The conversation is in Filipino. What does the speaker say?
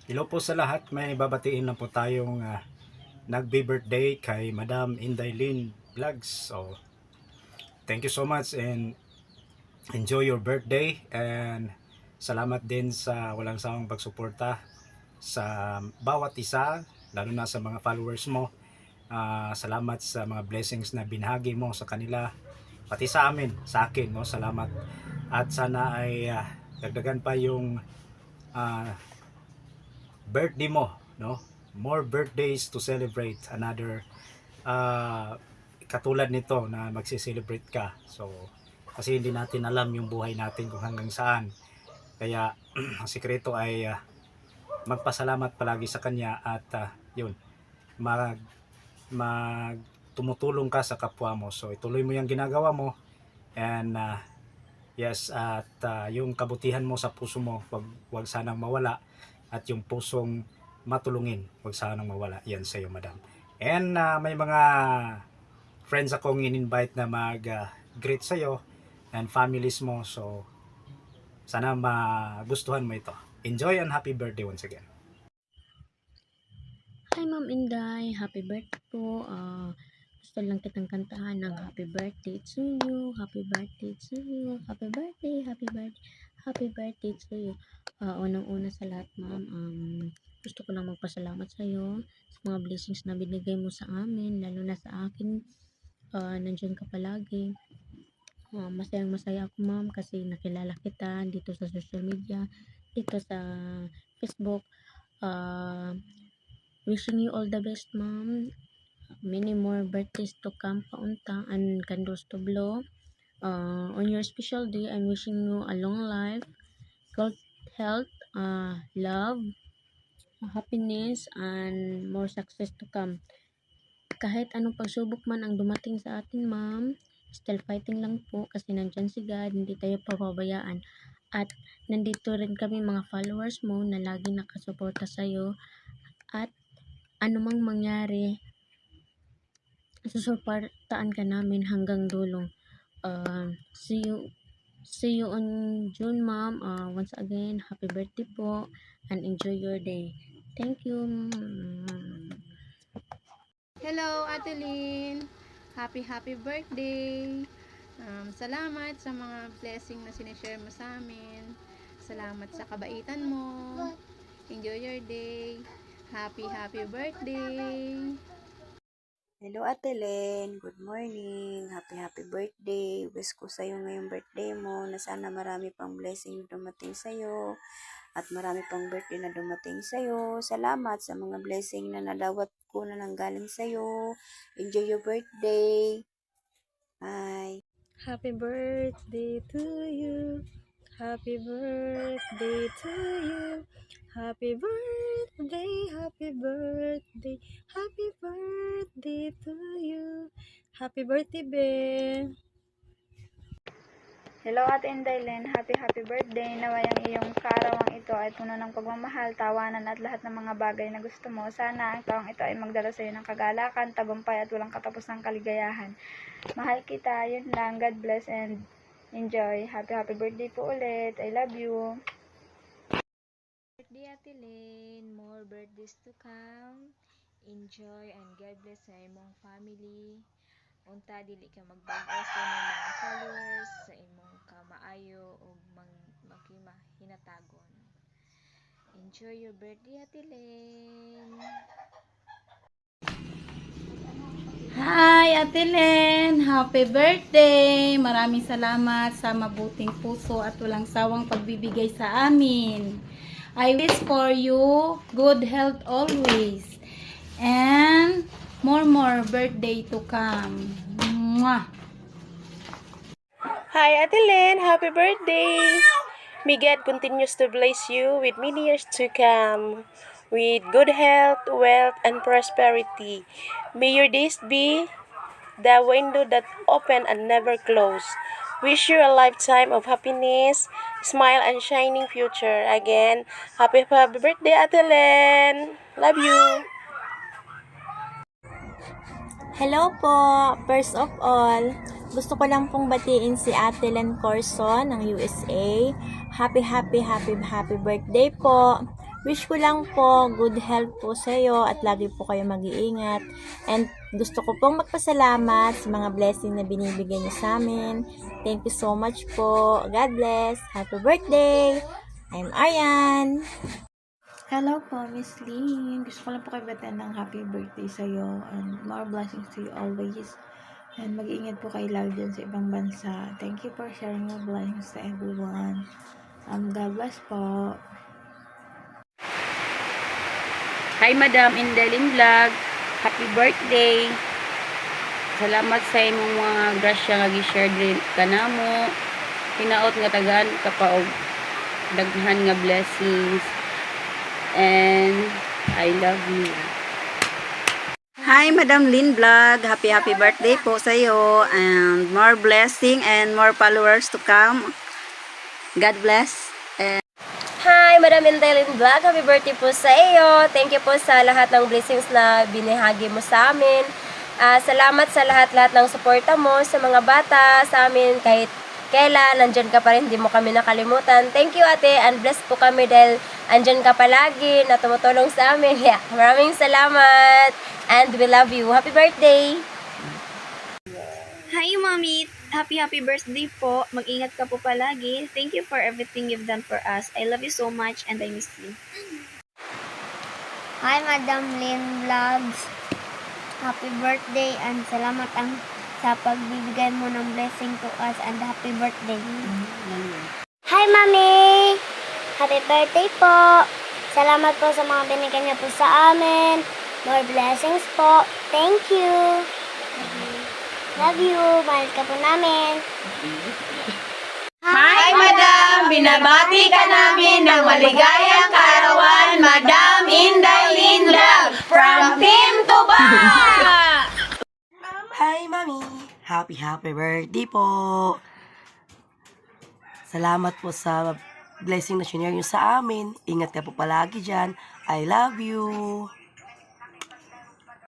Hello po sa lahat. May babatiin na po tayong nagbe-birthday kay Madam Indaylin Vlogs. So, thank you so much and enjoy your birthday. And salamat din sa walang sawang pagsuporta sa bawat isa, lalo na sa mga followers mo. Salamat sa mga blessings na binahagi mo sa kanila, pati sa amin, sa akin. No? Salamat. At sana ay dagdagan pa yung birthday mo, no? More birthdays to celebrate, another katulad nito na magse-celebrate ka. So kasi hindi natin alam yung buhay natin kung hanggang saan. Kaya ang sikreto ay magpasalamat palagi sa kanya at yun, mag tumutulong ka sa kapwa mo. So ituloy mo yung ginagawa mo and yes, at yung kabutihan mo sa puso mo, wag sanang mawala, at yung pusong matulungin, wag sanang mawala. Yan sa iyo, madam. And may mga friends akong in-invite na mag-greet sa iyo and families mo. So sana magustuhan mo ito. Enjoy and happy birthday once again. Hi Ma'am Inday, happy birthday po. Gusto lang kitang kantahan ng happy birthday to you, happy birthday to you, happy birthday, happy birthday to you. Unang-una sa lahat ma'am, gusto ko lang magpasalamat sa iyo sa mga blessings na binigay mo sa amin, lalo na sa akin. Nandiyan ka palagi. Masayang masaya ako ma'am kasi nakilala kita dito sa social media, dito sa Facebook. Wishing you all the best ma'am, many more birthdays to come paunta and candles to blow. On your special day, I'm wishing you a long life, good health, love, happiness, and more success to come. Kahit anong pagsubok man ang dumating sa atin ma'am, still fighting lang po kasi nandyan si God, hindi tayo pababayaan. At nandito rin kami mga followers mo na lagi nakasuporta sa'yo. At anumang mangyari, susuportaan ka namin hanggang dulo. See you on June ma'am. Once again, happy birthday po and enjoy your day. Thank you. Hello, Ate Lynn. Happy birthday. Salamat sa mga blessing na sinishare mo sa amin. Salamat sa kabaitan mo. Enjoy your day. Happy birthday. Hello Ate Len, good morning, happy birthday. Wish ko sa'yo ngayong birthday mo na sana marami pang blessing dumating sa'yo at marami pang birthday na dumating sa'yo. Salamat sa mga blessing na nadawat ko na nanggaling sa'yo. Enjoy your birthday. Bye. Happy birthday to you. Happy birthday to you. Happy birthday, happy birthday, happy birthday to you. Happy birthday, be. Hello Ate Indaylin, happy birthday. Naway ang iyong kaarawan ito ay puno ng pagmamahal, tawanan at lahat ng mga bagay na gusto mo. Sana ang taong ito ay magdala sa iyo ng kagalakan, tagumpay at walang katapusang kaligayahan. Mahal kita, yun lang. God bless and enjoy. Happy birthday po ulit. I love you. Birthday Ate Lynn, more birthdays to come. Enjoy and God bless sa imong family. Unta dili ka magbago sa imong mga followers, sa imong kamaayo o hinatagon. Enjoy your birthday Ate Lynn. Hi Ate Len, happy birthday! Maraming salamat sa mabuting puso at walang sawang pagbibigay sa amin. I wish for you good health always and more birthday to come. Mwah! Hi Ate Len, happy birthday. May God continues to bless you with many years to come, with good health, wealth, and prosperity. May your days be the window that open and never close. Wish you a lifetime of happiness, smile, and shining future. Again, happy birthday, Ate Len. Love you. Hello po! First of all, gusto ko lang pong batiin si Ate Len Corson ng USA. Happy birthday po! Wish ko lang po good health po sa iyo at lagi po kayo mag-iingat. And gusto ko pong magpasalamat sa mga blessing na binibigay niyo sa amin. Thank you so much po. God bless. Happy birthday. I'm Aryan. Hello po, Miss Lynn. Gusto ko lang po kayo batiin ng happy birthday sa'yo and more blessings to you always. And mag-iingat po kayo lagi dyan sa ibang bansa. Thank you for sharing your blessings to everyone. God bless po. Hi Madam Indelin Vlog. Happy birthday. Salamat sa imong mga grasya nga gi-share din kanamo. Hinaot nga tagaan ka pa og daghan nga blessings. And I love you. Hi, Madam Lynn Vlog. Happy birthday po sa iyo and more blessing and more followers to come. God bless. Hi, Madam Indelin Vlog. Happy birthday po sa iyo. Thank you po sa lahat ng blessings na binahagi mo sa amin. Salamat sa lahat-lahat ng suporta mo sa mga bata, sa amin kahit kailan, nandyan ka pa rin, hindi mo kami nakalimutan. Thank you ate, and blessed po kami dahil andyan ka palagi na tumutulong sa amin. Yeah, maraming salamat, and we love you. Happy birthday! Hi, Mommy! Happy birthday po. Mag-ingat ka po palagi. Thank you for everything you've done for us. I love you so much and I miss you. Hi, Madam Lynn Vlogs. Happy birthday and salamat sa pagbibigay mo ng blessing to us and happy birthday. Hi, Mami! Happy birthday po! Salamat po sa mga binigyan niyo po sa amin. More blessings po. Thank you. Love you. Mahal ka po namin. Hi, Madam! Binabati ka namin ng maligayang kaarawan, Madam Indaylin Vlog from Team Tuba! Hi, Mami! Happy birthday po! Salamat po sa blessing na shinare nyo sa amin. Ingat ka po palagi dyan. I love you!